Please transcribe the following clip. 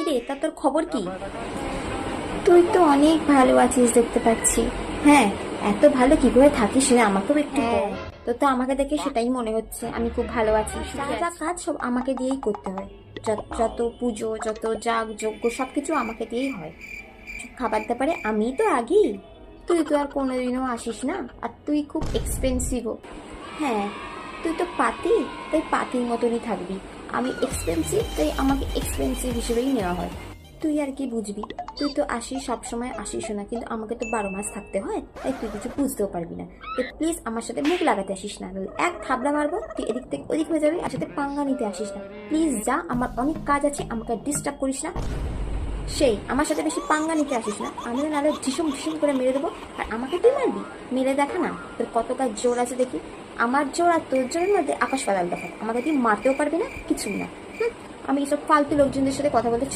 কিরে, তা তোর খবর কি? তুই তো অনেক ভালো আছিস দেখতে পাচ্ছি। হ্যাঁ, এত ভালো কি করে থাকিস রে, আমাকেও একটু বল। তোর তো আমাকে দেখে সেটাই মনে হচ্ছে আমি খুব ভালো আছি। যা যা কাজ সব আমাকে দিয়েই করতে হয়। যত পুজো, যত যাগ যজ্ঞ সবকিছু আমাকে দিয়েই হয়। খাবার দাবারে আমি তো আগেই। তুই তো আর কোনোদিনও আসিস না, আর তুই খুব এক্সপেন্সিভও। হ্যাঁ, তুই তো পাতি, তাই পাতির মতনই থাকবি। আমি এক্সপেন্সিভ, তাই আমাকে এক্সপেন্সিভ হিসেবেই নেওয়া হয়। তুই আর কি বুঝবি? তুই তো আসিস, সবসময় আসিস না, কিন্তু আমাকে তো 12 মাস থাকতে হয়, তাই তুই কিছু বুঝতেও পারবি না। তো প্লিজ আমার সাথে মুখ লাগাতে আসিস না, নাহলে এক থাবড়া মারবো, তুই এদিক থেকে ওদিক হয়ে যাবি। আর সাথে পাঙ্গা নিতে আসিস না প্লিজ, যা। আমার অনেক কাজ আছে, আমাকে ডিস্টার্ব করিস না। সেই আমার সাথে বেশি পাঙ্গা নিতে আসিস না, আমি নাহলে ঢিসুম ঢিসুম করে মেরে দেবো। আর আমাকে তুই মারবি? মেরে দেখা না তোর কতটা জোর আছে দেখি। আমার জোর আর তোর জোরের মধ্যে আকাশ পাতাল তফাৎ। আমাকে তুই মারতেও পারবি না, কিছুই না। আমি এসব ফালতু লোকজনদের সাথে কথা বলতে